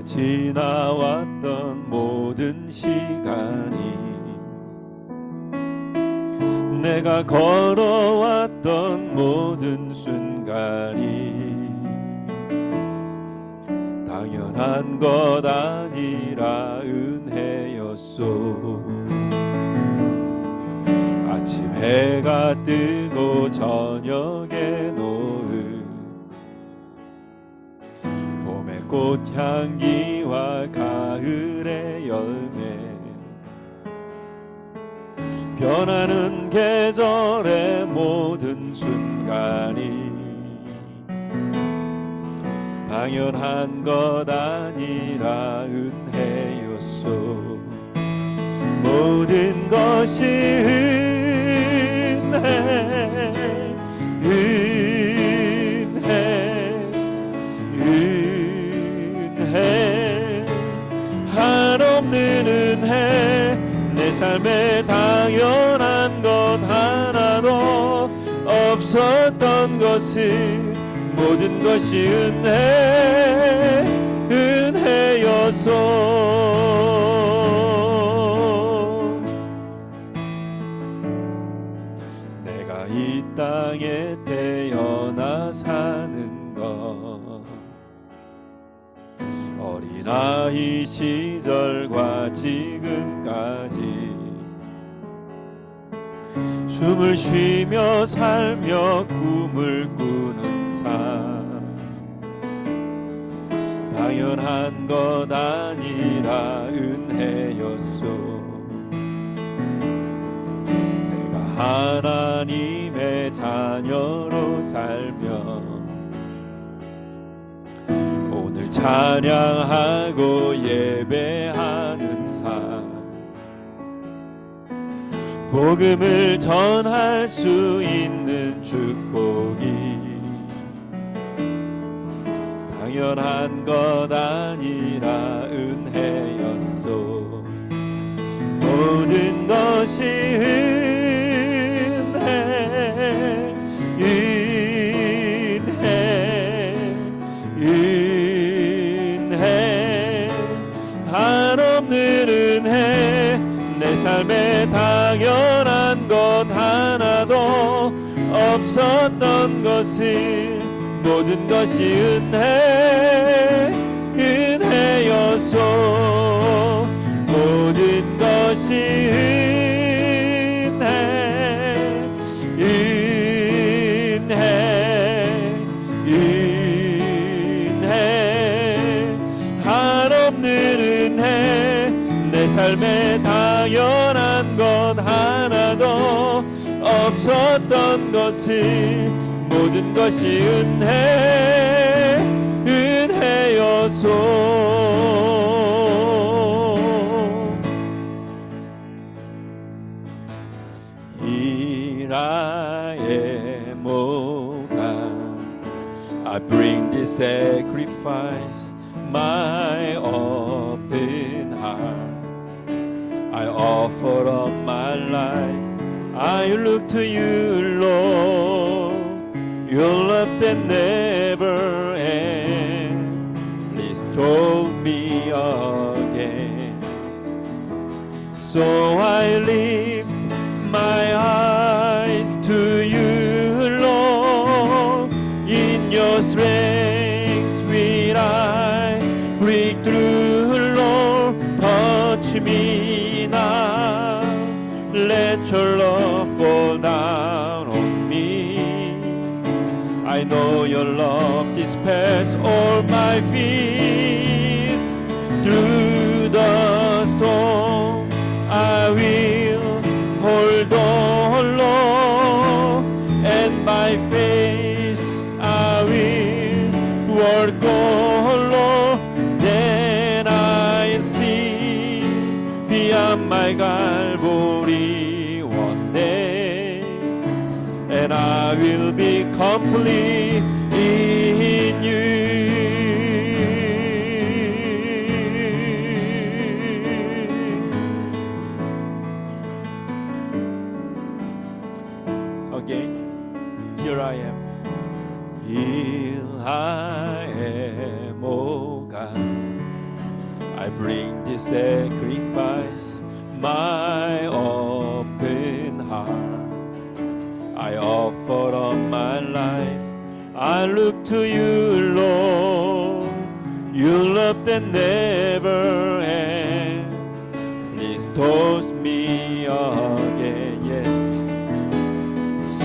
내가 지나왔던 모든 시간이, 내가 걸어왔던 모든 순간이 당연한 것 아니라 은혜였소. 아침 해가 뜨고 저녁에 노을, 봄의 꽃향기와 가을의 열매, 변하는 계절의 모든 순간이 당연한 것 아니라 은혜였소. 모든 것이 은혜, 은혜, 은혜, 한없는 은혜. 내 삶에 당연한 것 하나도 없었던 것은 모든 것이 은혜, 은혜였소. 내가 이 땅에 태어나 사는 것, 어린아이 시절과 지금까지 숨을 쉬며 살며 꿈을 꾸는 삶, 당연한 것 아니라 은혜였소. 내가 하나님의 자녀로 살며 오늘 찬양하고 예배하는 삶, 복음을 전할 수 있는 축복이 당연한 것 아니라 은혜였소. 모든 것이 은혜, 은혜, 은혜, 한없는 은혜. 내 삶에 당연한 것 하나도 없었던 것은 모든 것이 은혜, 은혜였소. 모든 것이 은혜, 은혜, 은혜, 한없는 은혜. 내 삶에 당연한 것 하나도 없었던 것은 모든 것이 은혜, 은혜였소. 이 나의 모가, I bring this sacrifice, my open heart. I offer up my life, I look to you, Lord. Your love that never ends restore me again. So I lift my eyes to you, Lord. In your strength will I break through, Lord. Touch me now, let your love fall down on me. I know your love dispels all my fears. Through the storm I will hold on, Lord, and by faith I will work on, Lord. Then I'll see beyond my Calvary one day, and I will be complete in you. Again, here I am. Here I am, oh God. I bring this sacrifice, my open heart. I offer up my life. I look to you, Lord. Your love that never ends restores me again. Yes.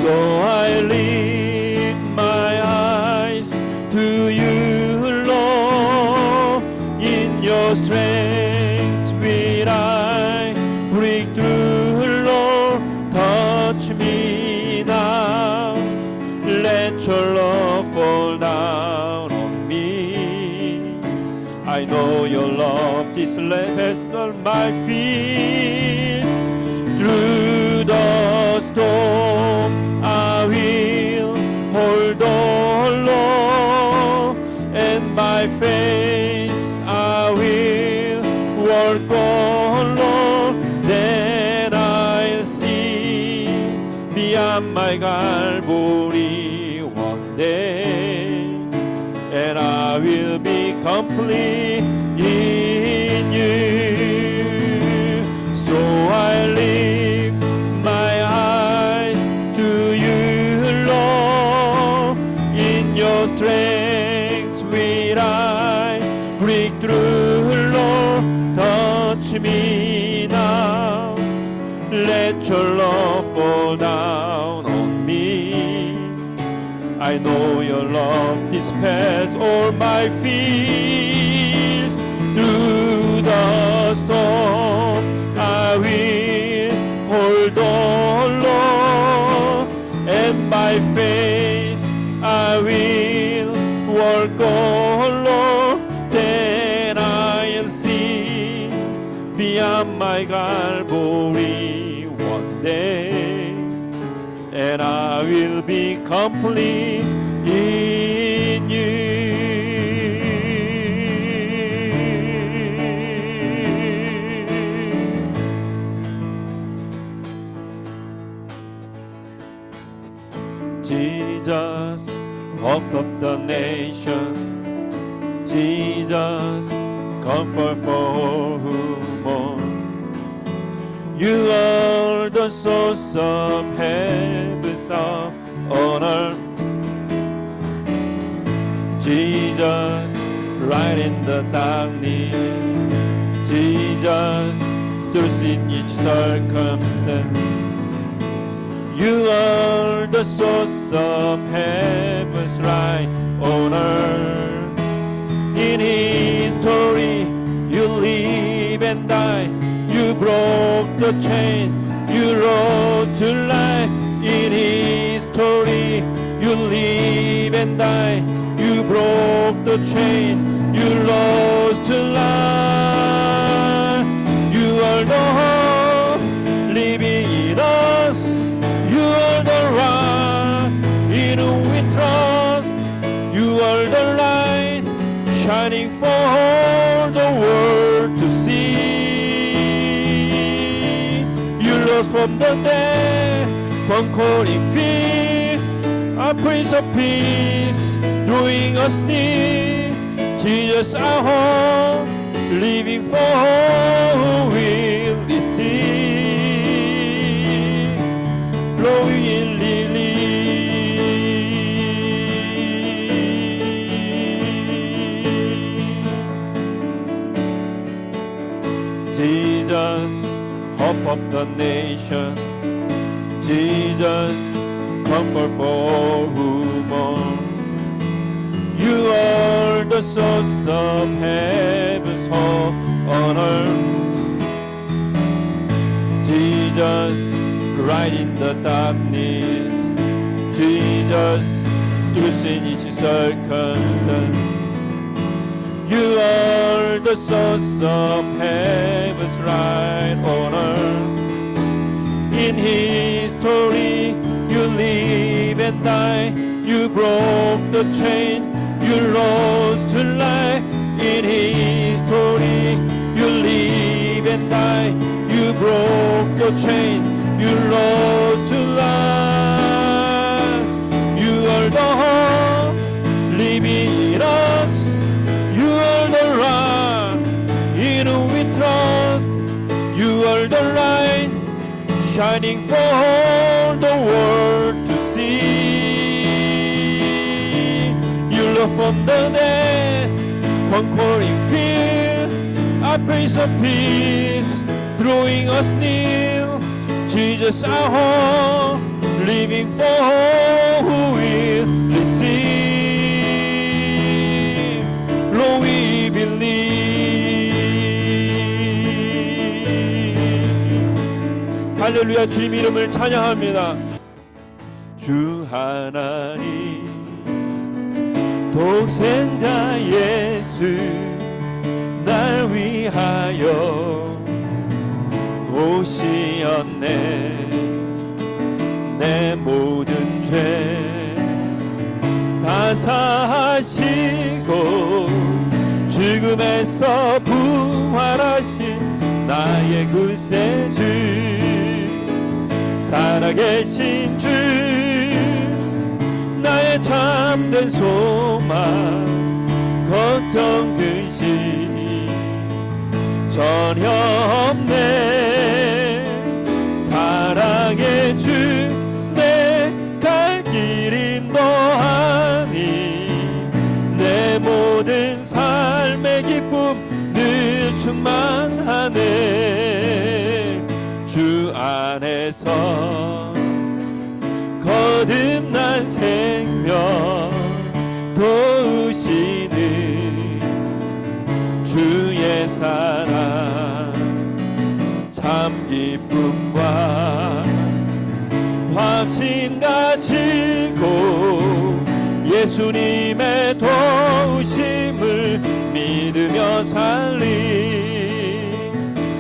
So I lift my eyes to you, Lord. In your strength will I break through, Lord. Touch me now. Let your love fall down on me. I know your love this has all my fears. Through the storm I will hold on, Lord, and by faith I will walk on, Lord. Then I'll see beyond my Calvary one day, and I will be complete in you. So I lift my eyes to you, Lord. In your strength will I break through, Lord. Touch me now. Let your love fall down on me. I know your love dispels all my fears. Through the storm I will hold on, Lord, and by faith I will walk on, Lord. Then I'll see beyond my Calvary one day, and I will be complete in you. Jesus, hope of the nation. Jesus, comfort for who mourn. You are the source of heaven's honor. Jesus, light in the darkness. Jesus, truth in each circumstance. You are the source of heaven's right honor. In history, you live and die. You broke the chain, you rose to life. In history, you live and die. You broke the chain, you rose to life. You are the hope living in us. You are the rock in whom we trust. You are the light shining for all the world to see. Rose from the dead, conquering fear, a Prince of Peace, drawing us near. Jesus our hope, living for all who will receive. Lord, we will believe. Jesus, hope of the nation. Jesus, comfort for all who mourn. You are the source of heaven's hope on earth. Jesus, light in the darkness. Jesus, truth in each circumstance. You are the source of heaven's right honor. In history, you live and die. You broke the chain, you rose to life. In history, you live and die. You broke the chain, you rose to life. You are the hope living in us. You are the rock in shining for all the world to see. You love from the dead, conquering fear, a Prince of Peace, drawing us near. Jesus our hope, living for all who will receive. Lord, we believe. 할렐루야. 주님 이름을 찬양합니다. 주 하나님 독생자 예수 날 위하여 오시었네. 내 모든 죄 다 사하시고 죽음에서 부활하신 나의 구세주, 살아계신 주, 나의 참된 소망, 걱정 근심 전혀 없네. 사랑의 주 내 갈 길 인도하니 내 모든 삶의 기쁨 늘 충만하네. 주 안에서 거듭난 생명 도우시는 주의 사랑 참 기쁨과 확신 가지고 예수님의 도우심을 믿으며 살리.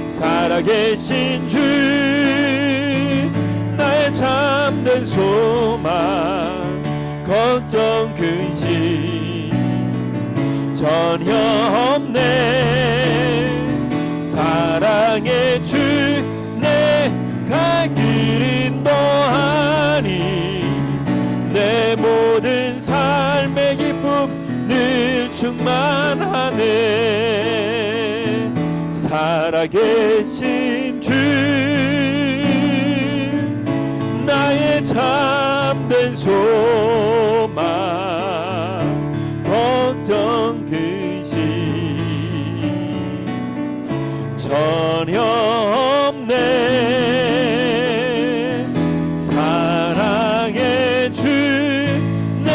살아계신 주 나의 참된 소망, 걱정 근심 전혀 없네. 사랑의 주 내 갈 길 인도하니 내 모든 삶의 기쁨 늘 충만하네. 살아계신 주 나의 참된 소망, 걱정 근심 전혀 없네. 사랑의 주 내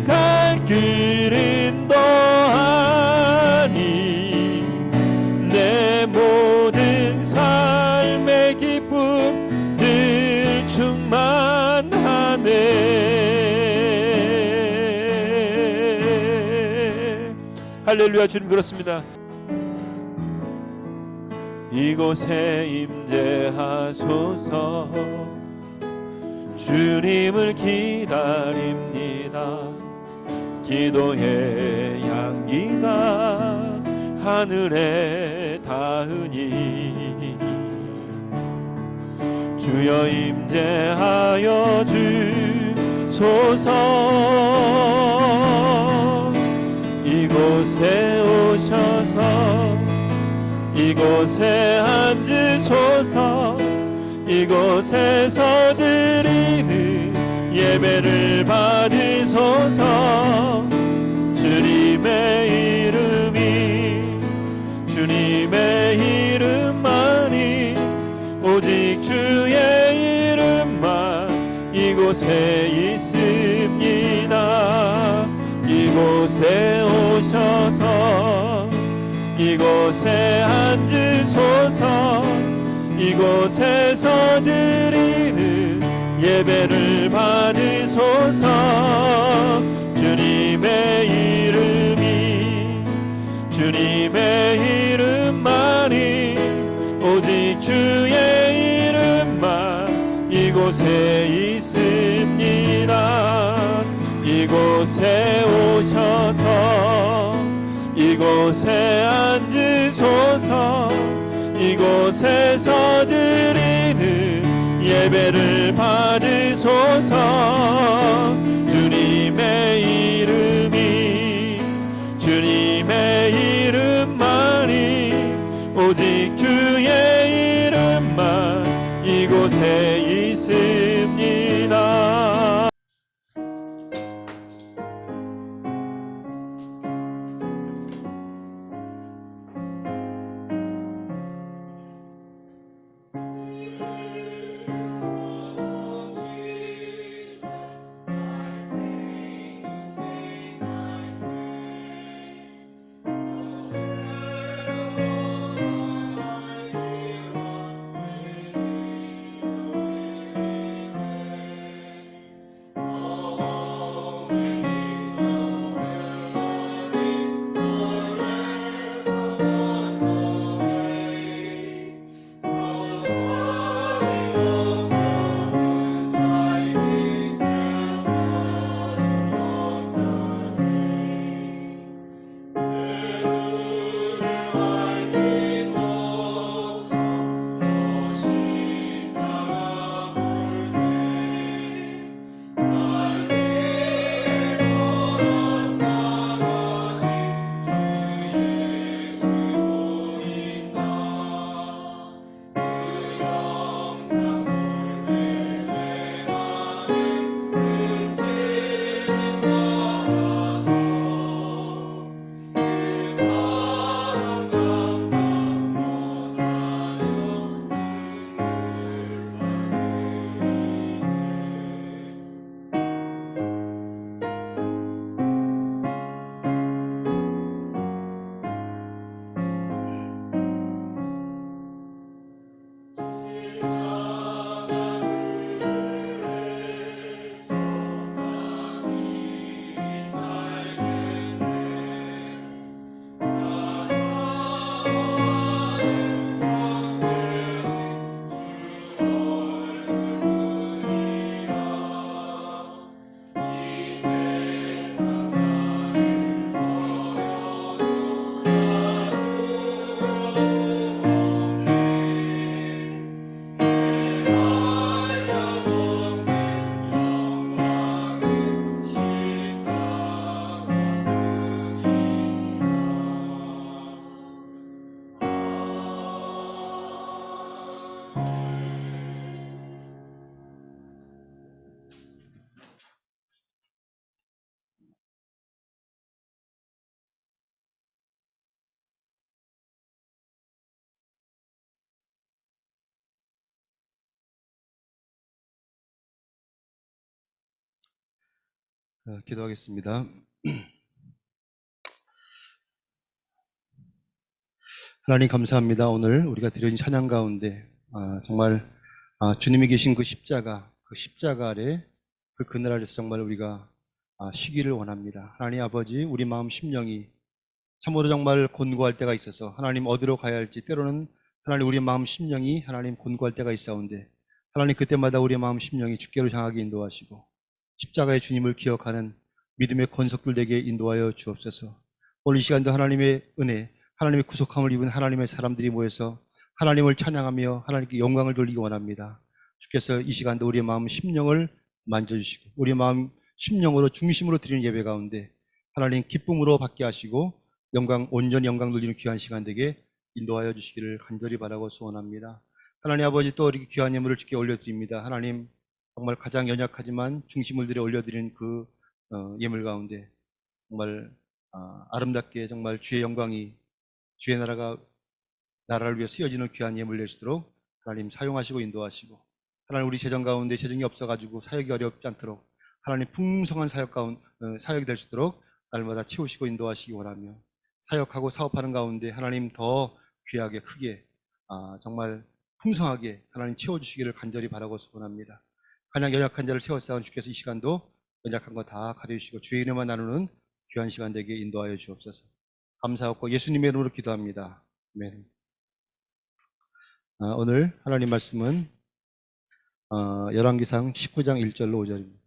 갈 길 인도하니 내 모든 삶의 기쁨 늘 충만하네. 할렐루야. 주님 그렇습니다. 이곳에 임재하소서. 주님을 기다립니다. 기도의 향기가 하늘에 닿으니 주여 임재하여 주소서. 이곳에 오셔서 이곳에 앉으소서. 이곳에서 드리는 예배를 받으소서. 주님의 이름이 주님의 이름만이 오직 주의 이름만 이곳에 있습니다. 이곳에 오셔서 이곳에 앉으소서. 이곳에서 드리는 예배를 받으소서. 주님의 이름이 주님의 이름만이 오직 주의 이름만 이곳에 있습니다. 이곳에 오셔서 이곳에 앉으소서. 이곳에서 드리는 예배를 받으소서. 주님의 이름이 주님의 이름만이 오직 주의 이름만 곁에 있습니다. 기도하겠습니다. 하나님 감사합니다. 오늘 우리가 드려진 찬양 가운데 정말 주님이 계신 그 십자가 아래 그 그늘 아래서 정말 우리가 쉬기를 원합니다. 하나님 아버지, 우리 마음 심령이 참으로 정말 곤고할 때가 있어서 하나님 어디로 가야 할지, 때로는 하나님 우리 마음 심령이 하나님 곤고할 때가 있사온데, 하나님 그때마다 우리 마음 심령이 주께로 향하게 인도하시고 십자가의 주님을 기억하는 믿음의 권속들 되게 인도하여 주옵소서. 오늘 이 시간도 하나님의 은혜, 하나님의 구속함을 입은 하나님의 사람들이 모여서 하나님을 찬양하며 하나님께 영광을 돌리기 원합니다. 주께서 이 시간도 우리의 마음 심령을 만져주시고 우리의 마음 심령으로 중심으로 드리는 예배 가운데 하나님 기쁨으로 받게 하시고 온전히 영광 돌리는 귀한 시간 되게 인도하여 주시기를 간절히 바라고 소원합니다. 하나님 아버지, 또 이렇게 귀한 예물을 주께 올려드립니다. 하나님 정말 가장 연약하지만 중심을 들여 올려드리는 그 예물 가운데 정말 아름답게 정말 주의 영광이, 주의 나라를 위해 쓰여지는 귀한 예물 될 수 있도록 하나님 사용하시고 인도하시고, 하나님 우리 재정 가운데 재정이 없어가지고 사역이 어렵지 않도록 하나님 풍성한 사역이 될 수 있도록 날마다 채우시고 인도하시기 원하며, 사역하고 사업하는 가운데 하나님 더 귀하게 크게 정말 풍성하게 하나님 채워주시기를 간절히 바라고 소원합니다. 가장 연약한 자를 세워싸운 주께서 이 시간도 연약한 거 다 가려주시고 주의 이름만 나누는 귀한 시간 되게 인도하여 주옵소서. 감사하고 예수님의 이름으로 기도합니다. 아멘. 오늘 하나님 말씀은 열왕기상 19장 1절로 5절입니다.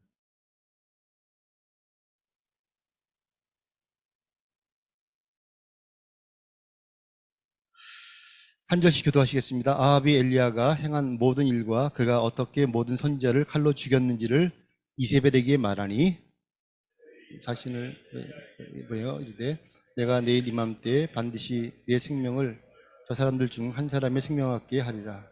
한 절씩 기도하시겠습니다. 아합이 엘리야가 행한 모든 일과 그가 어떻게 모든 선지자를 칼로 죽였는지를 이세벨에게 말하니, 자신을 이르되 내가 내일 이맘때 반드시 내 생명을 저 사람들 중 한 사람의 생명 같게 하리라.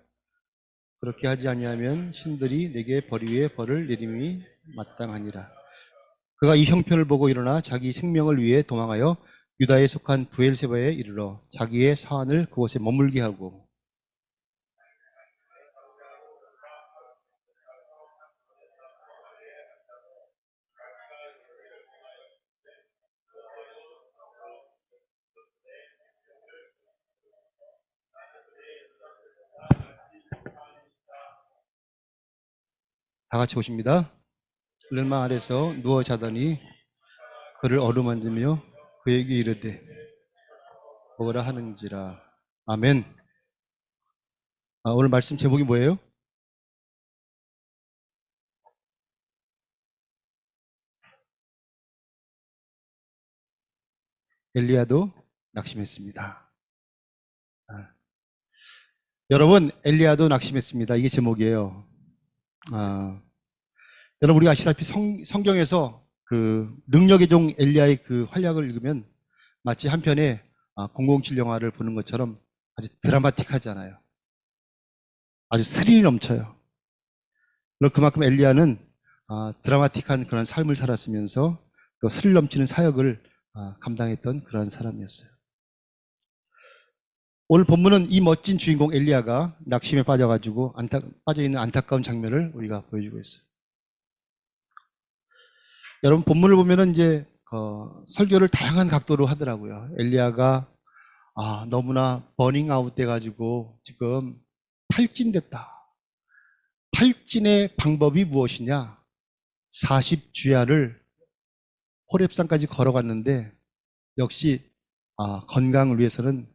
그렇게 하지 아니하면 신들이 내게 벌 위에 벌을 내림이 마땅하니라. 그가 이 형편을 보고 일어나 자기 생명을 위해 도망하여 유다에 속한 브엘세바에 이르러 자기의 사환을 그곳에 머물게 하고, 다 같이 보십니다. 르마 아래서 누워 자더니 그를 어루만지며 그에게 이르되 먹으라 하는지라. 아멘. 오늘 말씀 제목이 뭐예요? 엘리야도 낙심했습니다. 여러분, 엘리야도 낙심했습니다. 이게 제목이에요. 여러분, 우리가 아시다시피 성경에서 그 능력의 종 엘리야의 그 활약을 읽으면 마치 한편의 007 영화를 보는 것처럼 아주 드라마틱하잖아요. 아주 스릴이 넘쳐요. 그만큼 엘리야는 드라마틱한 그런 삶을 살았으면서 또 스릴 넘치는 사역을 감당했던 그런 사람이었어요. 오늘 본문은 이 멋진 주인공 엘리야가 낙심에 빠져가지고 빠져있는 안타까운 장면을 우리가 보여주고 있어요. 여러분, 본문을 보면은 이제 설교를 다양한 각도로 하더라고요. 엘리야가 너무나 버닝아웃 돼가지고 지금 탈진됐다. 탈진의 방법이 무엇이냐? 40주야를 호렙산까지 걸어갔는데 역시 건강을 위해서는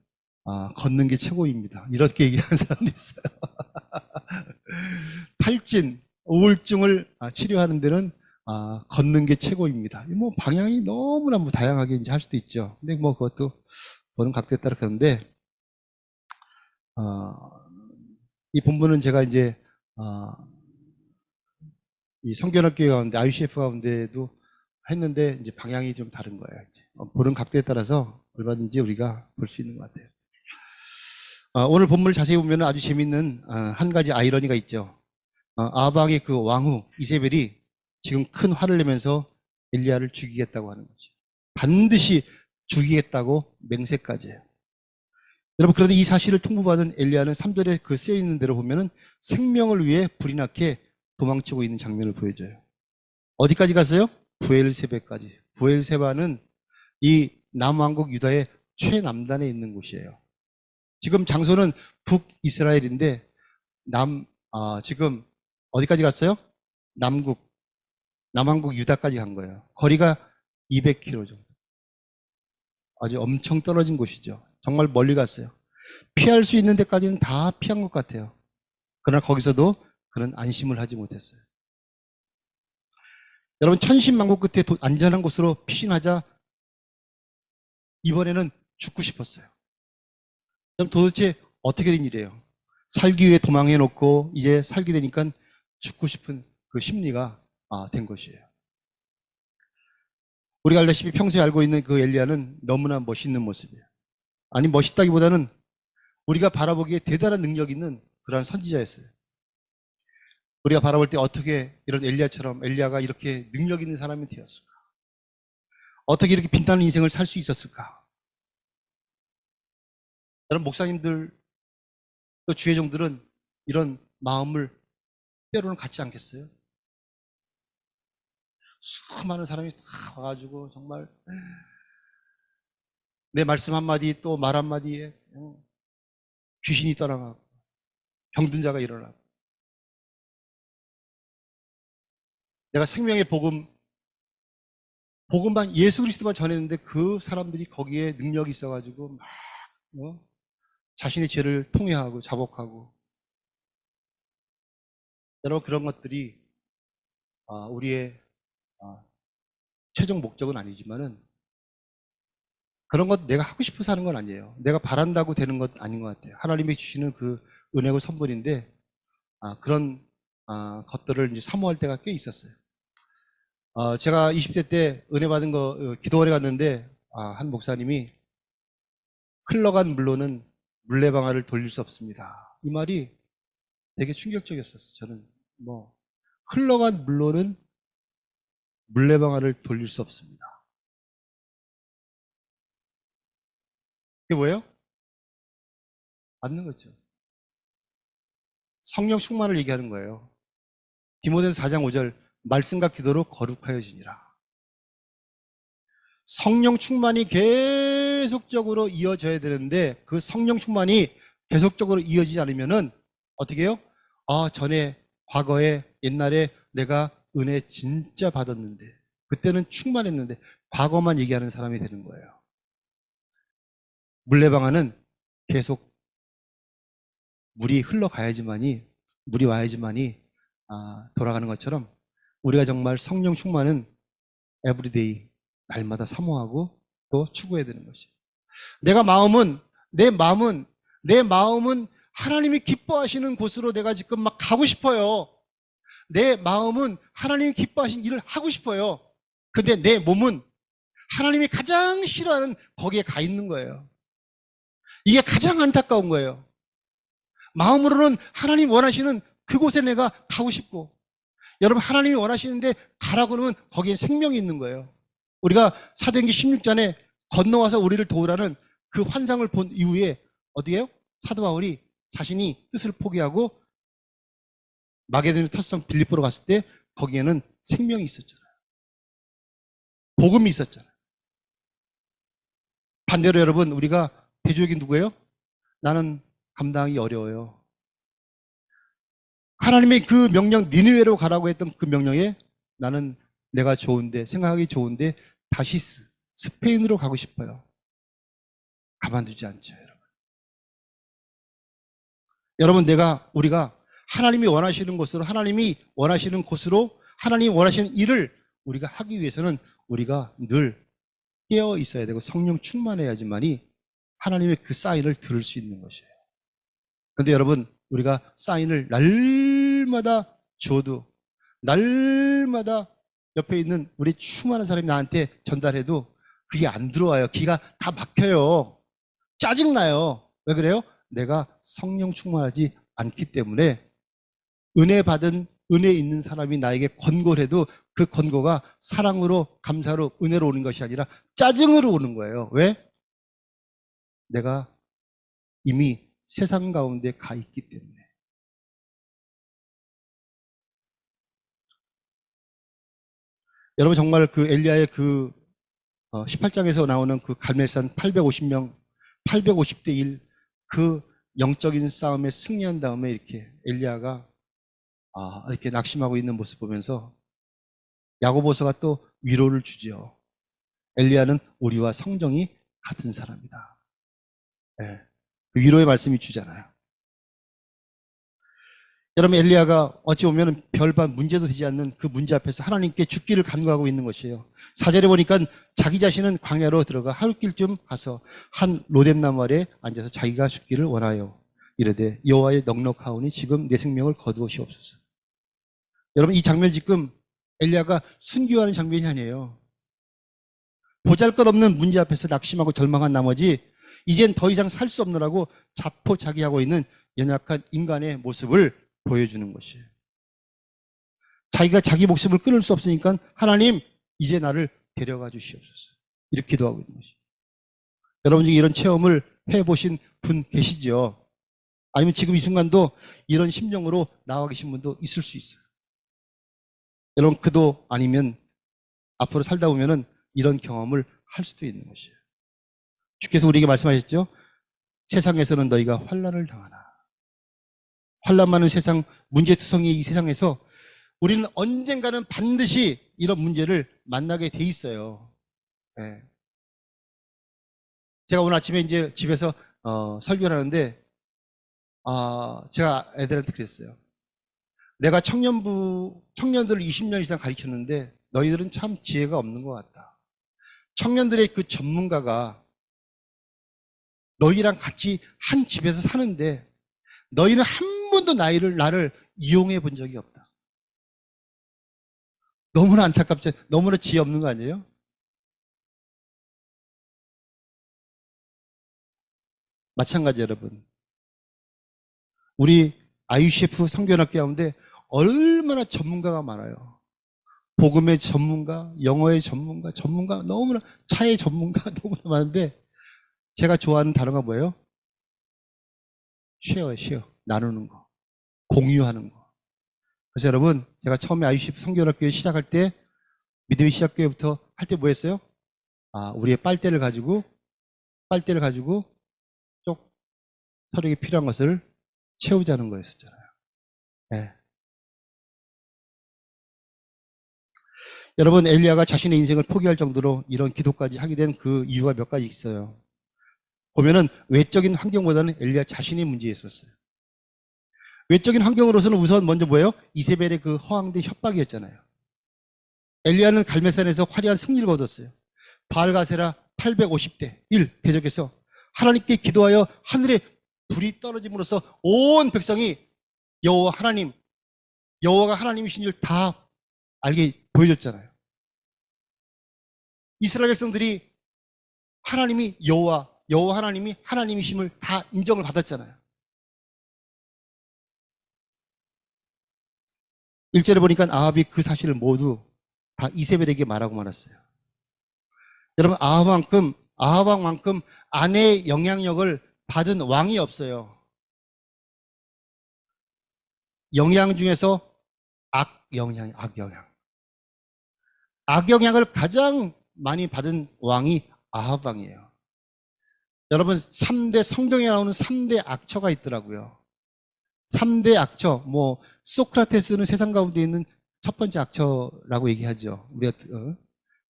걷는 게 최고입니다. 이렇게 얘기하는 사람도 있어요. 탈진, 우울증을 치료하는 데는 걷는 게 최고입니다. 뭐 방향이 너무나 뭐 다양하게 이제 할 수도 있죠. 근데 뭐 그것도 보는 각도에 따라 그런데 이 본문은 제가 이제 이 성견학교 가운데 ICF 가운데도 했는데 이제 방향이 좀 다른 거예요. 보는 각도에 따라서 얼마든지 우리가 볼 수 있는 것 같아요. 오늘 본문을 자세히 보면 아주 재밌는 한 가지 아이러니가 있죠. 아방의 그 왕후 이세벨이 지금 큰 화를 내면서 엘리야를 죽이겠다고 하는 거죠. 반드시 죽이겠다고 맹세까지 해요. 여러분, 그런데 이 사실을 통보받은 엘리야는 3절에 그 쓰여 있는 대로 보면은 생명을 위해 불이 나게 도망치고 있는 장면을 보여줘요. 어디까지 갔어요? 브엘세바까지. 브엘세바는 이 남왕국 유다의 최남단에 있는 곳이에요. 지금 장소는 북이스라엘인데 지금 어디까지 갔어요? 남왕국 유다까지 간 거예요. 거리가 200km 정도. 아주 엄청 떨어진 곳이죠. 정말 멀리 갔어요. 피할 수 있는 데까지는 다 피한 것 같아요. 그러나 거기서도 그런 안심을 하지 못했어요. 여러분, 천신만고 끝에 안전한 곳으로 피신하자 이번에는 죽고 싶었어요. 그럼 도대체 어떻게 된 일이에요? 살기 위해 도망해 놓고 이제 살게 되니까 죽고 싶은 그 심리가 된 것이에요. 우리가 알다시피 평소에 알고 있는 그 엘리야는 너무나 멋있는 모습이에요. 아니, 멋있다기보다는 우리가 바라보기에 대단한 능력 있는 그러한 선지자였어요. 우리가 바라볼 때 어떻게 이런 엘리야가 이렇게 능력 있는 사람이 되었을까? 어떻게 이렇게 빛나는 인생을 살 수 있었을까? 여러분, 목사님들 또 주회종들은 이런 마음을 때로는 갖지 않겠어요? 수많은 사람이 다 와가지고 정말 내 말씀 한마디 또 말 한마디에 귀신이 떠나가고 병든 자가 일어나고, 내가 생명의 복음만 예수 그리스도만 전했는데 그 사람들이 거기에 능력이 있어가지고 막 자신의 죄를 통회하고 자복하고. 여러분, 그런 것들이 우리의 최종 목적은 아니지만은 그런 것 내가 하고 싶어서 하는 건 아니에요. 내가 바란다고 되는 것 아닌 것 같아요. 하나님이 주시는 그 은혜고 선물인데 그런 것들을 이제 사모할 때가 꽤 있었어요. 제가 20대 때 은혜 받은 거 기도원에 갔는데 한 목사님이 흘러간 물로는 물레방아를 돌릴 수 없습니다. 이 말이 되게 충격적이었었어요. 저는 뭐 흘러간 물로는 물레방아를 돌릴 수 없습니다. 그게 뭐예요? 맞는 거죠. 성령 충만을 얘기하는 거예요. 디모데전서 4장 5절 말씀과 기도로 거룩하여지니라. 성령 충만이 계속적으로 이어져야 되는데 그 성령 충만이 계속적으로 이어지지 않으면은 어떻게 해요? 전에 과거에 옛날에 내가 은혜 진짜 받았는데 그때는 충만했는데 과거만 얘기하는 사람이 되는 거예요. 물레방아는 계속 물이 흘러가야지만이 물이 와야지만이 돌아가는 것처럼 우리가 정말 성령 충만은 에브리데이 날마다 사모하고 또 추구해야 되는 것이죠. 내 마음은 하나님이 기뻐하시는 곳으로 내가 지금 막 가고 싶어요. 내 마음은 하나님이 기뻐하신 일을 하고 싶어요. 근데 내 몸은 하나님이 가장 싫어하는 거기에 가 있는 거예요. 이게 가장 안타까운 거예요. 마음으로는 하나님 원하시는 그곳에 내가 가고 싶고, 여러분 하나님이 원하시는데 가라고 그러면 거기에 생명이 있는 거예요. 우리가 사도행전 16장에 건너와서 우리를 도우라는 그 환상을 본 이후에 어디에요? 사도 바울이 자신이 뜻을 포기하고 마게도냐 터성 빌립보로 갔을 때 거기에는 생명이 있었잖아요. 복음이 있었잖아요. 반대로 여러분 우리가 대적이 누구예요? 나는 감당하기 어려워요. 하나님의 그 명령 니느웨로 가라고 했던 그 명령에 나는 내가 좋은데 생각하기 좋은데 다시스 스페인으로 가고 싶어요. 가만두지 않죠, 여러분. 여러분 우리가 하나님이 원하시는 곳으로 하나님이 원하시는 곳으로 하나님이 원하시는 일을 우리가 하기 위해서는 우리가 늘 깨어 있어야 되고 성령 충만해야지만이 하나님의 그 사인을 들을 수 있는 것이에요. 그런데 여러분 우리가 사인을 날마다 줘도 날마다 옆에 있는 우리 충만한 사람이 나한테 전달해도 그게 안 들어와요. 기가 다 막혀요. 짜증나요. 왜 그래요? 내가 성령 충만하지 않기 때문에 은혜 있는 사람이 나에게 권고를 해도 그 권고가 사랑으로 감사로 은혜로 오는 것이 아니라 짜증으로 오는 거예요. 왜? 내가 이미 세상 가운데 가 있기 때문에. 여러분 정말 그 엘리야의 그 18장에서 나오는 그 갈멜산 850명 850대 1 그 영적인 싸움에 승리한 다음에 이렇게 엘리야가 이렇게 낙심하고 있는 모습 보면서 야고보서가 또 위로를 주죠. 엘리야는 우리와 성정이 같은 사람이다. 네. 위로의 말씀이 주잖아요. 여러분 엘리야가 어찌 보면 별반 문제도 되지 않는 그 문제 앞에서 하나님께 죽기를 간구하고 있는 것이에요. 4절에 보니까 자기 자신은 광야로 들어가 하룻길쯤 가서 한 로뎀나무 아래 앉아서 자기가 죽기를 원하여 이르되 여호와의 넉넉하오니 지금 내 생명을 거두시옵소서. 여러분 이 장면 지금 엘리야가 순교하는 장면이 아니에요. 보잘것없는 문제 앞에서 낙심하고 절망한 나머지 이젠 더 이상 살 수 없느라고 자포자기하고 있는 연약한 인간의 모습을 보여주는 것이에요. 자기가 자기 목숨을 끊을 수 없으니까 하나님 이제 나를 데려가 주시옵소서. 이렇게 기도하고 있는 것이에요. 여러분 중에 이런 체험을 해보신 분 계시죠? 아니면 지금 이 순간도 이런 심정으로 나와 계신 분도 있을 수 있어요. 여러분 그도 아니면 앞으로 살다 보면은 이런 경험을 할 수도 있는 것이에요. 주께서 우리에게 말씀하셨죠? 세상에서는 너희가 환난을 당하나. 환난 많은 세상, 문제투성이의 이 세상에서 우리는 언젠가는 반드시 이런 문제를 만나게 돼 있어요. 네. 제가 오늘 아침에 이제 집에서 설교를 하는데 제가 애들한테 그랬어요. 내가 청년들을 20년 이상 가르쳤는데 너희들은 참 지혜가 없는 것 같다. 청년들의 그 전문가가 너희랑 같이 한 집에서 사는데 너희는 한 번도 나를 이용해 본 적이 없다. 너무나 안타깝죠. 너무나 지혜 없는 거 아니에요? 마찬가지 여러분. 우리 IUCF 성교연합교 가운데 얼마나 전문가가 많아요. 복음의 전문가, 영어의 전문가 너무나 차의 전문가 너무나 많은데 제가 좋아하는 단어가 뭐예요? 쉐어. 나누는 거. 공유하는 거. 그래서 여러분, 제가 처음에 IUCF 성교연합교회 시작할 때 믿음의 시작교회부터 할 때 뭐 했어요? 우리의 빨대를 가지고 쪽 서로에게 필요한 것을 채우자는 거였었잖아요. 네. 여러분, 엘리야가 자신의 인생을 포기할 정도로 이런 기도까지 하게 된 그 이유가 몇 가지 있어요. 보면은 외적인 환경보다는 엘리야 자신의 문제였었어요. 외적인 환경으로서는 우선 먼저 뭐예요? 이세벨의 그 허황된 협박이었잖아요. 엘리야는 갈멜산에서 화려한 승리를 거뒀어요. 바알가세라 850대 1 대적해서 하나님께 기도하여 하늘에 불이 떨어짐으로써 온 백성이 여호와가 하나님이신 줄 다 알게 보여줬잖아요. 이스라엘 백성들이 하나님이 여호와 하나님이 하나님이심을 다 인정을 받았잖아요. 1절에 보니까 아합이 그 사실을 모두 다 이세벨에게 말하고 말았어요. 여러분, 아합왕만큼 아내의 영향력을 받은 왕이 없어요. 영향 중에서 악영향. 악영향을 가장 많이 받은 왕이 아합왕이에요. 여러분, 성경에 나오는 3대 악처가 있더라고요. 3대 악처, 소크라테스는 세상 가운데 있는 첫 번째 악처라고 얘기하죠. 우리가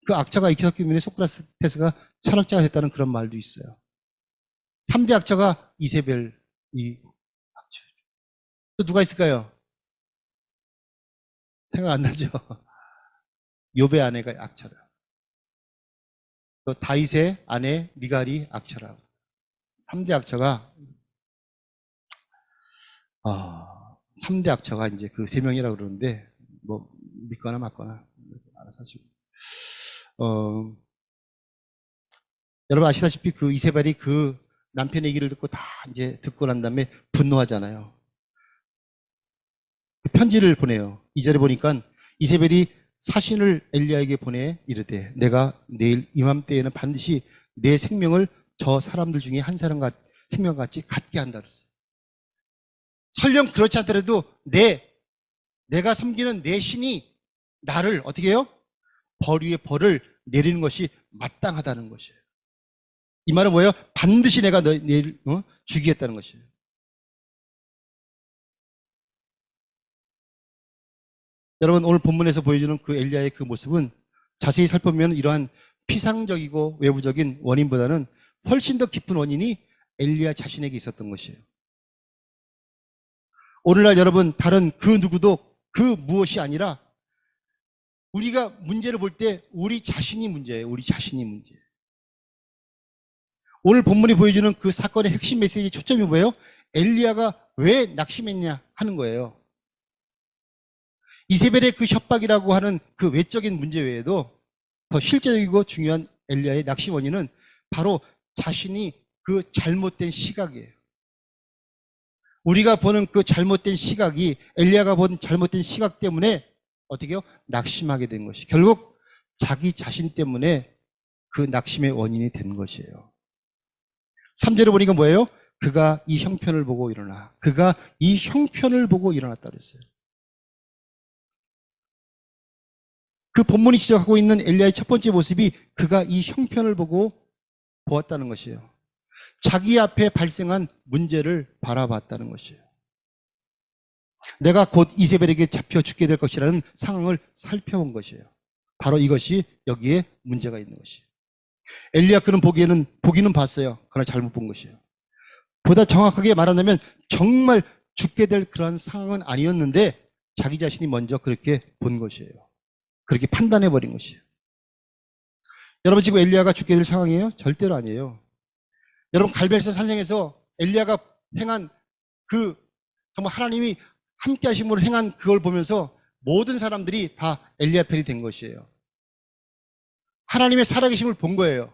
그 악처가 있었기 때문에 소크라테스가 철학자가 됐다는 그런 말도 있어요. 3대 악처가 이세벨, 이 악처. 또 누가 있을까요? 생각 안 나죠? 욥의 아내가 악처라. 또 다윗의 아내 미갈이 악처라고. 3대 악처가 3대 악처가 이제 그 3명이라고 그러는데 믿거나 맞거나 알아서 하시고. 여러분 아시다시피 그 이세벨이 그 남편의 얘기를 듣고 다 이제 듣고 난 다음에 분노하잖아요. 편지를 보내요. 2절에 보니까 이세벨이 사신을 엘리야에게 보내 이르되 내가 내일 이맘때에는 반드시 내 생명을 저 사람들 중에 한 사람과 생명같이 갖게 한다 그랬어요. 설령 그렇지 않더라도 내가 섬기는 내 신이 나를 어떻게 해요? 벌 위에 벌을 내리는 것이 마땅하다는 것이에요. 이 말은 뭐예요? 반드시 내가 내일 죽이겠다는 것이에요. 여러분 오늘 본문에서 보여주는 그 엘리야의 그 모습은 자세히 살펴보면 이러한 피상적이고 외부적인 원인보다는 훨씬 더 깊은 원인이 엘리야 자신에게 있었던 것이에요. 오늘날 여러분 다른 그 누구도 그 무엇이 아니라 우리가 문제를 볼 때 우리 자신이 문제예요. 우리 자신이 문제예요. 오늘 본문이 보여주는 그 사건의 핵심 메시지 초점이 뭐예요? 엘리야가 왜 낙심했냐 하는 거예요. 이세벨의 그 협박이라고 하는 그 외적인 문제 외에도 더 실제적이고 중요한 엘리야의 낙심 원인은 바로 자신이 그 잘못된 시각이에요. 우리가 보는 그 잘못된 시각이 엘리야가 본 잘못된 시각 때문에 어떻게 해요? 낙심하게 된 것이 결국 자기 자신 때문에 그 낙심의 원인이 된 것이에요. 3절에 보니까 뭐예요? 그가 이 형편을 보고 일어나. 그가 이 형편을 보고 일어났다 그랬어요. 그 본문이 지적하고 있는 엘리야의 첫 번째 모습이 그가 이 형편을 보고 보았다는 것이에요. 자기 앞에 발생한 문제를 바라봤다는 것이에요. 내가 곧 이세벨에게 잡혀 죽게 될 것이라는 상황을 살펴본 것이에요. 바로 이것이 여기에 문제가 있는 것이에요. 엘리야 그는 보기는 봤어요. 그러나 잘못 본 것이에요. 보다 정확하게 말한다면 정말 죽게 될 그런 상황은 아니었는데 자기 자신이 먼저 그렇게 본 것이에요. 그렇게 판단해버린 것이에요. 여러분 지금 엘리야가 죽게 될 상황이에요? 절대로 아니에요. 여러분 갈멜산 산성에서 엘리야가 행한 그 정말 하나님이 함께 하심으로 행한 그걸 보면서 모든 사람들이 다 엘리야 편이 된 것이에요. 하나님의 살아계심을 본 거예요.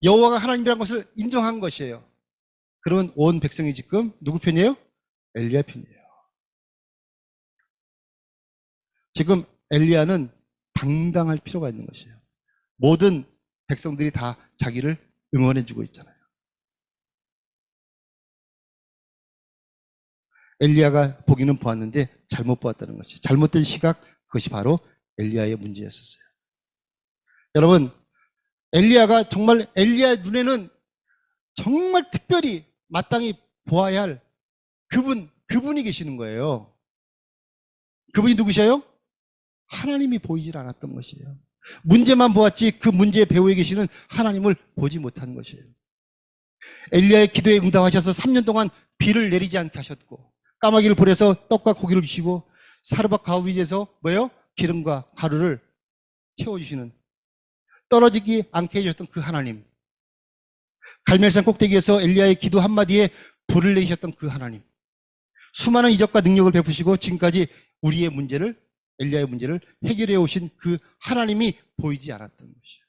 여호와가 하나님이라는 것을 인정한 것이에요. 그런 온 백성이 지금 누구 편이에요? 엘리야 편이에요. 지금 엘리야는 당당할 필요가 있는 것이에요. 모든 백성들이 다 자기를 응원해주고 있잖아요. 엘리야가 보기는 보았는데 잘못 보았다는 것이죠. 잘못된 시각, 그것이 바로 엘리야의 문제였었어요. 여러분, 엘리야가 정말 엘리야의 눈에는 정말 특별히 마땅히 보아야 할 그분이 계시는 거예요. 그분이 누구셔요? 하나님이 보이질 않았던 것이에요. 문제만 보았지 그 문제의 배후에 계시는 하나님을 보지 못한 것이에요. 엘리야의 기도에 응답하셔서 3년 동안 비를 내리지 않게 하셨고, 까마귀를 보내서 떡과 고기를 주시고, 사르밧 가우 위에서 뭐예요? 기름과 가루를 채워주시는, 떨어지지 않게 해주셨던 그 하나님, 갈멜산 꼭대기에서 엘리야의 기도 한마디에 불을 내리셨던 그 하나님, 수많은 이적과 능력을 베푸시고 지금까지 우리의 문제를, 엘리야의 문제를 해결해 오신 그 하나님이 보이지 않았던 것이에요.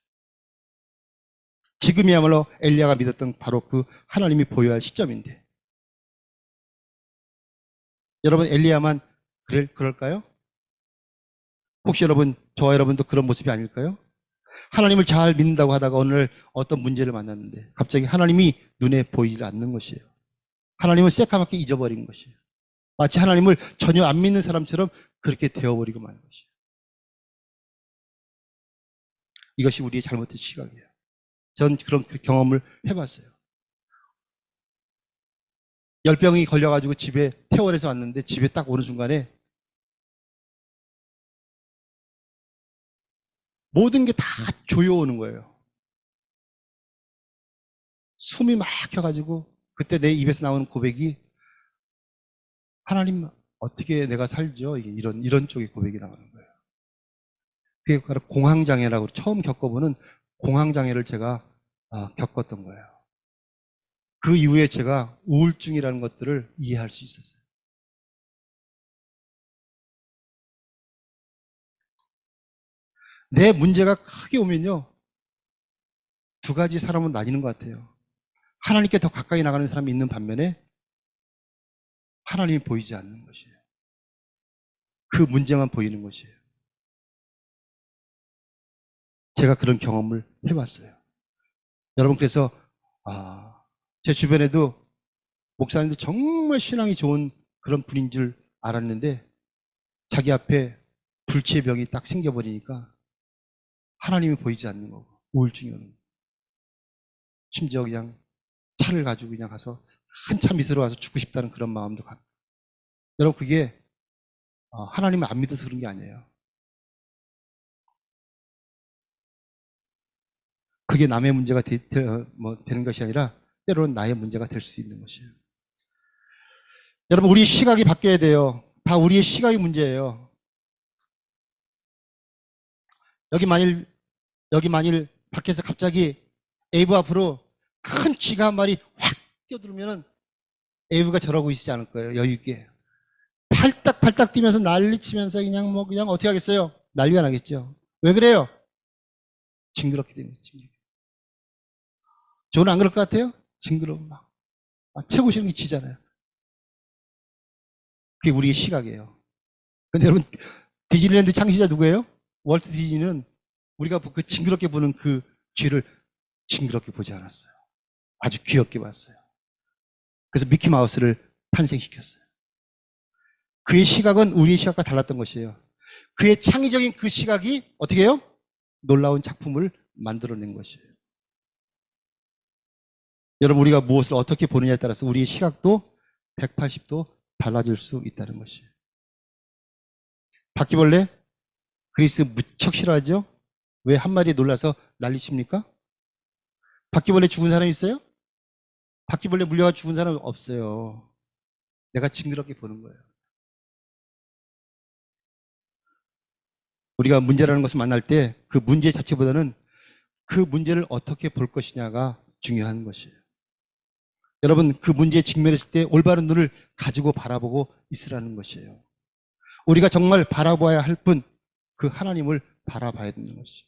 지금이야말로 엘리야가 믿었던 바로 그 하나님이 보여야 할 시점인데, 여러분, 엘리야만 그럴까요? 혹시 여러분, 저와 여러분도 그런 모습이 아닐까요? 하나님을 잘 믿는다고 하다가 오늘 어떤 문제를 만났는데 갑자기 하나님이 눈에 보이지 않는 것이에요. 하나님은 새까맣게 잊어버린 것이에요. 마치 하나님을 전혀 안 믿는 사람처럼 그렇게 되어버리고 마는 것이에요. 이것이 우리의 잘못된 시각이에요. 전 그런 경험을 해봤어요. 열병이 걸려가지고 집에 퇴원해서 왔는데 집에 딱 오는 순간에 모든 게 다 조여오는 거예요. 숨이 막혀가지고 그때 내 입에서 나오는 고백이, 하나님 어떻게 내가 살죠? 이런 쪽의 고백이 나오는 거예요. 그게 바로 공황장애라고 처음 겪어보는 공황장애를 제가 겪었던 거예요. 그 이후에 제가 우울증이라는 것들을 이해할 수 있었어요. 내 문제가 크게 오면요, 두 가지 사람은 나뉘는 것 같아요. 하나님께 더 가까이 나가는 사람이 있는 반면에 하나님이 보이지 않는 것이에요. 그 문제만 보이는 것이에요. 제가 그런 경험을 해봤어요. 여러분, 그래서 제 주변에도 목사님도 정말 신앙이 좋은 그런 분인 줄 알았는데 자기 앞에 불치의 병이 딱 생겨버리니까 하나님이 보이지 않는 거고 우울증이 오는 거예요. 심지어 그냥 차를 가지고 그냥 가서 한참 밑으로 와서 죽고 싶다는 그런 마음도 갖고. 여러분, 그게 하나님을 안 믿어서 그런 게 아니에요. 그게 남의 문제가 되는 것이 아니라 때로는 나의 문제가 될 수 있는 것이에요. 여러분, 우리 시각이 바뀌어야 돼요. 다 우리의 시각이 문제예요. 여기 만일 밖에서 갑자기 에이브 앞으로 큰 쥐가 한 마리 확 뛰어들면은 에이브가 저러고 있지 않을 거예요. 여유 있게 팔딱팔딱 뛰면서 난리치면서 그냥 어떻게 하겠어요? 난리가 나겠죠. 왜 그래요? 징그럽게 되면 징그럽게. 저는 안 그럴 것 같아요? 징그러운 막 최고 싫은 게 쥐잖아요. 그게 우리의 시각이에요. 근데 여러분, 디즈니랜드 창시자 누구예요? 월트 디즈니는 우리가 그 징그럽게 보는 그 쥐를 징그럽게 보지 않았어요. 아주 귀엽게 봤어요. 그래서 미키마우스를 탄생시켰어요. 그의 시각은 우리의 시각과 달랐던 것이에요. 그의 창의적인 그 시각이 어떻게 해요? 놀라운 작품을 만들어낸 것이에요. 여러분, 우리가 무엇을 어떻게 보느냐에 따라서 우리의 시각도 180도 달라질 수 있다는 것이에요. 바퀴벌레? 그리스 무척 싫어하죠? 왜 한 마리에 놀라서 난리칩니까? 바퀴벌레 죽은 사람 있어요? 바퀴벌레 물려가 죽은 사람 없어요. 내가 징그럽게 보는 거예요. 우리가 문제라는 것을 만날 때 그 문제 자체보다는 그 문제를 어떻게 볼 것이냐가 중요한 것이에요. 여러분, 그 문제에 직면했을 때 올바른 눈을 가지고 바라보고 있으라는 것이에요. 우리가 정말 바라봐야 할 분, 그 하나님을 바라봐야 되는 것이죠.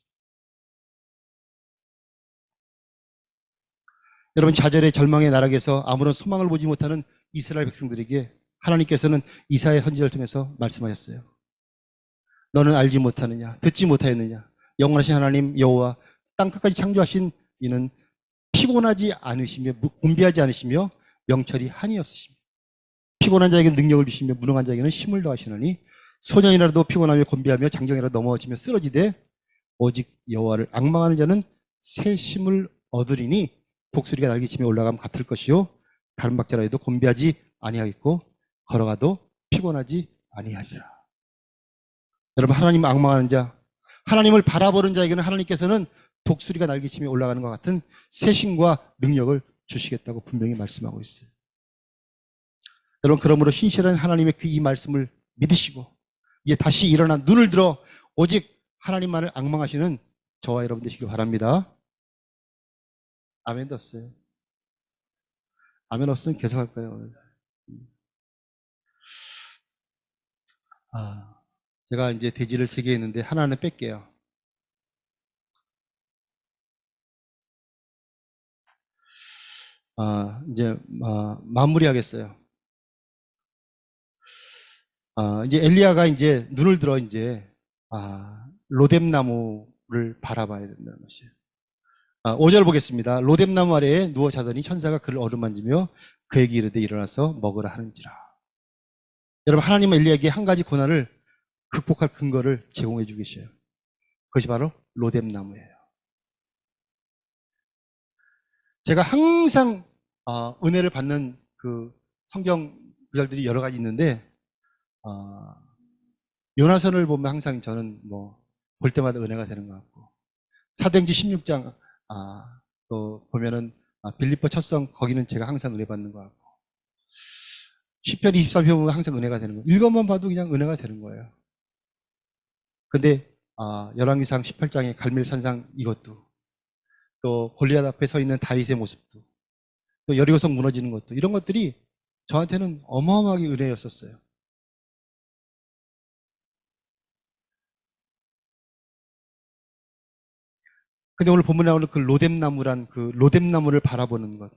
여러분, 좌절의 절망의 나락에서 아무런 소망을 보지 못하는 이스라엘 백성들에게 하나님께서는 이사야 선지자를 통해서 말씀하셨어요. 너는 알지 못하느냐, 듣지 못하였느냐. 영원하신 하나님 여호와 땅끝까지 창조하신 이는 피곤하지 않으시며 곤비하지 않으시며 명철이 한이 없으시며 피곤한 자에게 능력을 주시며 무능한 자에게는 힘을 더하시느니 소년이라도 피곤하며 곤비하며 장정이라도 넘어지며 쓰러지되 오직 여호와를 앙망하는 자는 새 힘을 얻으리니 독수리가 날개치며 올라가면 같을 것이요 다른 박자라 해도 곤비하지 아니하겠고 걸어가도 피곤하지 아니하리라. 여러분, 하나님 앙망하는 자, 하나님을 바라보는 자에게는 하나님께서는 독수리가 날개치며 올라가는 것 같은 새 힘과 능력을 주시겠다고 분명히 말씀하고 있어요. 여러분, 그러므로 신실한 하나님의 그 이 말씀을 믿으시고 이제 다시 일어나 눈을 들어 오직 하나님만을 앙망하시는 저와 여러분 되시길 바랍니다. 아멘도 없어요. 아멘 없으면 계속 할까요? 제가 이제 돼지를 3개 했는데 하나는 뺄게요. 이제 마무리하겠어요. 이제 엘리야가 이제 눈을 들어 이제 로뎀나무를 바라봐야 된다는 것이에요. 5절 보겠습니다. 로뎀나무 아래에 누워 자더니 천사가 그를 어루만지며 그에게 이르되 일어나서 먹으라 하는지라. 여러분, 하나님은 엘리야에게 한 가지 고난을 극복할 근거를 제공해 주고 계셔요. 그것이 바로 로뎀나무예요. 제가 항상 은혜를 받는 그 성경 구절들이 여러 가지 있는데 요나선을 보면 항상 저는 볼 때마다 은혜가 되는 것 같고, 사도행전 16장 또 보면은 빌립보 첫성 거기는 제가 항상 은혜 받는 것 같고, 시편 23편 보면 항상 은혜가 되는 거예요. 읽어만 봐도 그냥 은혜가 되는 거예요. 근데 열왕기상 18장의 갈멜산상 이것도, 또 골리앗 앞에 서 있는 다윗의 모습도, 또 여리고성 무너지는 것도, 이런 것들이 저한테는 어마어마하게 은혜였었어요. 근데 오늘 본문에 나오는 그 로뎀나무란 그 로뎀나무를 바라보는 것.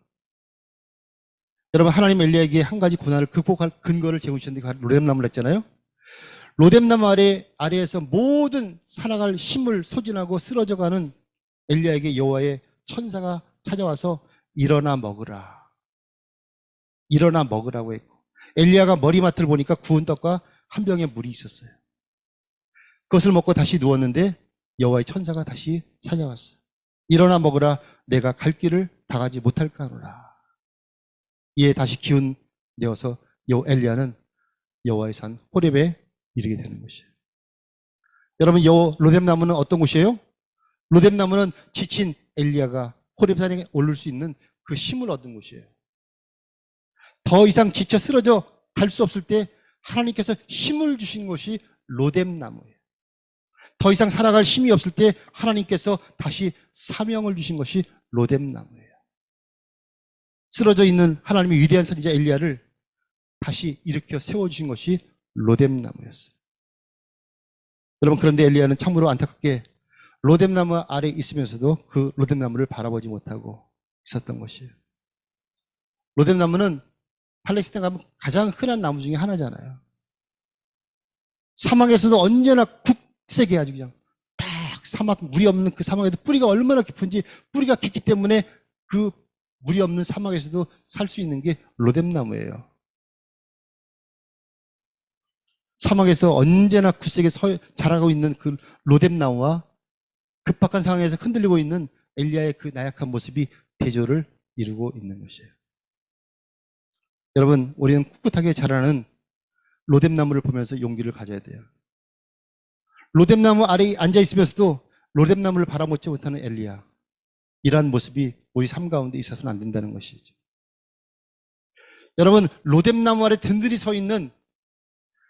여러분, 하나님 엘리야에게 한 가지 고난을 극복할 근거를 제공하셨는데 로뎀나무를 했잖아요. 로뎀나무 아래에서 모든 살아갈 힘을 소진하고 쓰러져가는 엘리야에게 여호와의 천사가 찾아와서 일어나 먹으라. 일어나 먹으라고 했고, 엘리야가 머리맡을 보니까 구운 떡과 한 병에 물이 있었어요. 그것을 먹고 다시 누웠는데 여호와의 천사가 다시 찾아왔어요. 일어나 먹으라. 내가 갈 길을 다 가지 못할까 하노라. 이에 다시 기운 내어서 엘리야는 여호와의 산 호렙에 이르게 되는 것이에요. 여러분, 로뎀나무는 어떤 곳이에요? 로뎀나무는 지친 엘리야가 호렙산에 오를 수 있는 그 힘을 얻은 곳이에요. 더 이상 지쳐 쓰러져 갈 수 없을 때 하나님께서 힘을 주신 것이 로뎀나무예요. 더 이상 살아갈 힘이 없을 때 하나님께서 다시 사명을 주신 것이 로뎀나무예요. 쓰러져 있는 하나님의 위대한 선지자 엘리야를 다시 일으켜 세워주신 것이 로뎀나무였어요. 여러분, 그런데 엘리야는 참으로 안타깝게 로뎀나무 아래 있으면서도 그 로뎀나무를 바라보지 못하고 있었던 것이에요. 로뎀나무는 팔레스타인 가면 가장 흔한 나무 중에 하나잖아요. 사막에서도 언제나 굳세게 아주 그냥 딱 사막, 물이 없는 그 사막에도 뿌리가 얼마나 깊은지, 뿌리가 깊기 때문에 그 물이 없는 사막에서도 살 수 있는 게 로뎀나무예요. 사막에서 언제나 굳세게 자라고 있는 그 로뎀나무와 급박한 상황에서 흔들리고 있는 엘리야의 그 나약한 모습이 대조를 이루고 있는 것이에요. 여러분, 우리는 꿋꿋하게 자라는 로뎀나무를 보면서 용기를 가져야 돼요. 로뎀나무 아래에 앉아있으면서도 로뎀나무를 바라보지 못하는 엘리야, 이러한 모습이 우리 삶 가운데 있어서는 안 된다는 것이죠. 여러분, 로뎀나무 아래 든든히 서 있는,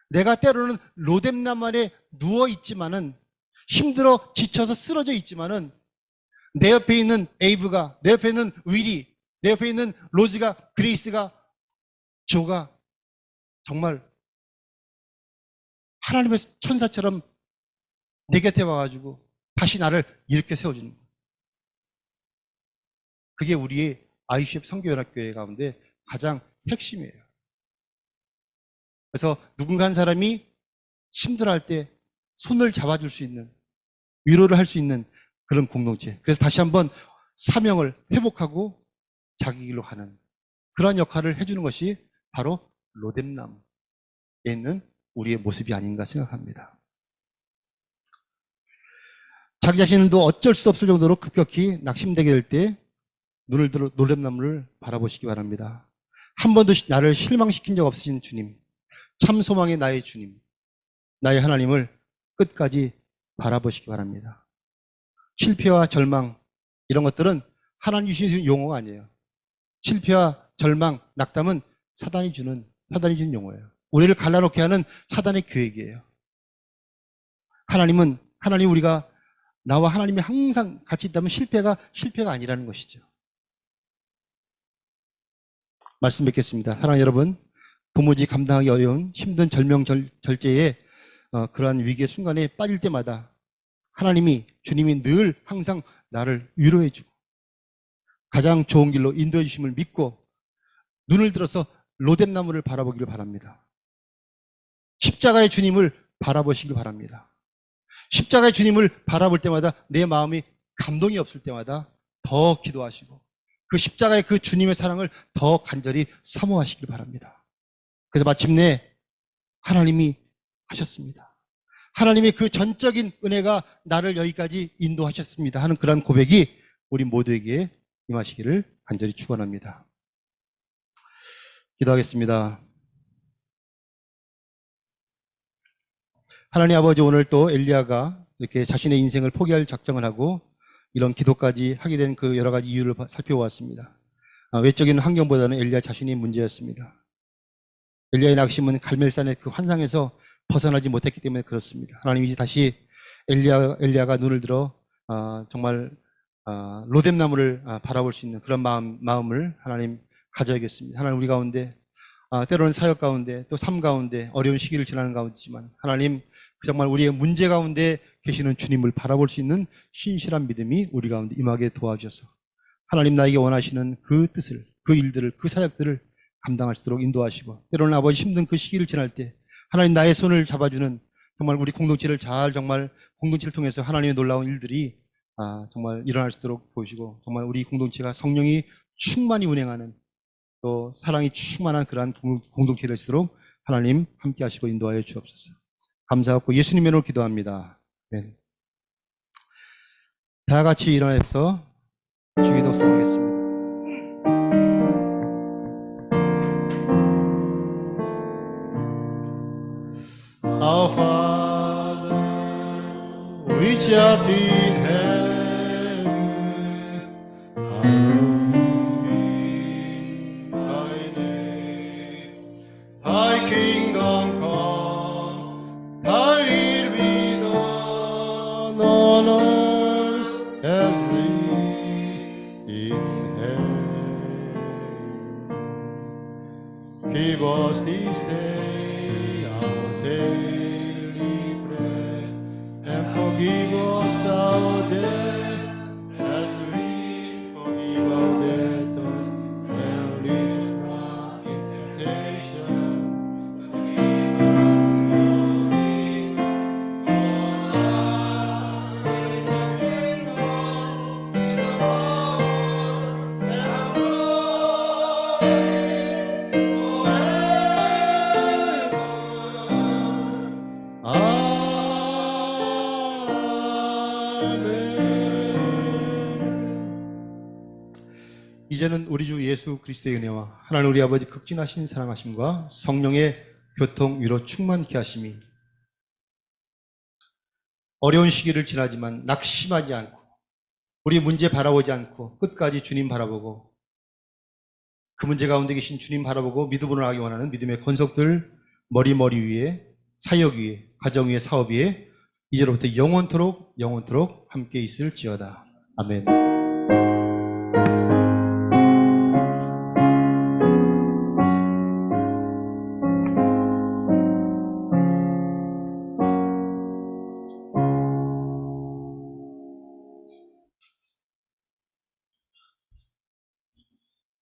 내가 때로는 로뎀나무 아래 누워있지만은, 힘들어 지쳐서 쓰러져 있지만은, 내 옆에 있는 에이브가, 내 옆에 있는 윌이, 내 옆에 있는 로즈가, 그레이스가, 조가 정말 하나님의 천사처럼 내 곁에 와가지고 다시 나를 일으켜 세워주는 거예요. 그게 우리의 ICF 성교연합교회 가운데 가장 핵심이에요. 그래서 누군가 한 사람이 힘들어할 때 손을 잡아줄 수 있는, 위로를 할 수 있는 그런 공동체. 그래서 다시 한번 사명을 회복하고 자기 길로 가는 그러한 역할을 해주는 것이 바로 로뎀나무에 있는 우리의 모습이 아닌가 생각합니다. 자기 자신도 어쩔 수 없을 정도로 급격히 낙심되게 될 때 눈을 들어 로뎀나무를 바라보시기 바랍니다. 한 번도 나를 실망시킨 적 없으신 주님, 참 소망의 나의 주님, 나의 하나님을 끝까지 바라보시기 바랍니다. 실패와 절망 이런 것들은 하나님 주신 용어가 아니에요. 실패와 절망, 낙담은 사단이 주는 용어예요. 우리를 갈라놓게 하는 사단의 계획이에요. 하나님 우리가 나와 하나님이 항상 같이 있다면 실패가 아니라는 것이죠. 말씀 뵙겠습니다. 사랑하는 여러분, 도무지 감당하기 어려운 힘든 절제에 그러한 위기의 순간에 빠질 때마다 주님이 늘 항상 나를 위로해주고 가장 좋은 길로 인도해 주심을 믿고 눈을 들어서 로뎀나무를 바라보기를 바랍니다. 십자가의 주님을 바라보시길 바랍니다. 십자가의 주님을 바라볼 때마다 내 마음이 감동이 없을 때마다 더 기도하시고 그 십자가의 그 주님의 사랑을 더 간절히 사모하시길 바랍니다. 그래서 마침내 하나님이 하셨습니다. 하나님의 그 전적인 은혜가 나를 여기까지 인도하셨습니다 하는 그런 고백이 우리 모두에게 임하시기를 간절히 축원합니다. 기도하겠습니다. 하나님 아버지, 오늘 또 엘리야가 이렇게 자신의 인생을 포기할 작정을 하고 이런 기도까지 하게 된 그 여러 가지 이유를 살펴보았습니다. 외적인 환경보다는 엘리야 자신이 문제였습니다. 엘리야의 낙심은 갈멜산의 그 환상에서 벗어나지 못했기 때문에 그렇습니다. 하나님 이제 다시 엘리야가 눈을 들어 정말 로뎀나무를 바라볼 수 있는 그런 마음을 하나님 가져야겠습니다. 하나님 우리 가운데 때로는 사역 가운데 또 삶 가운데 어려운 시기를 지나는 가운데지만 하나님 정말 우리의 문제 가운데 계시는 주님을 바라볼 수 있는 신실한 믿음이 우리 가운데 임하게 도와주셔서 하나님 나에게 원하시는 그 뜻을, 그 일들을, 그 사역들을 감당할 수 있도록 인도하시고 때로는 아버지 힘든 그 시기를 지날 때 하나님 나의 손을 잡아주는 정말 우리 공동체를 정말 공동체를 통해서 하나님의 놀라운 일들이 정말 일어날 수 있도록 보시고 정말 우리 공동체가 성령이 충만히 운행하는 또 사랑이 충만한 그러한 공동체가 될 수 있도록 하나님 함께 하시고 인도하여 주옵소서. 감사하고 예수님의 이름으로 기도합니다. 아멘. 다 같이 일어나서 주기도 수행하겠습니다. Our Father, which art in heaven, hallowed be thy name. Thy kingdom come, thy will be done on earth as in heaven. Give us this day our daily bread, and forgive us our debt as we forgive our debtors, and lead us not into temptation, but give us the kingdom, the power, and the glory. 이제는 우리 주 예수 그리스도의 은혜와 하나님 우리 아버지 극진하신 사랑하심과 성령의 교통 위로 충만케 하심이 어려운 시기를 지나지만 낙심하지 않고 우리 문제 바라보지 않고 끝까지 주님 바라보고 그 문제 가운데 계신 주님 바라보고 믿음으로 나가기 원하는 믿음의 권속들 머리 위에 사역 위에 가정 위에 사업 위에 이제로부터 영원토록 함께 있을지어다. 아멘.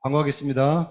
광고하겠습니다.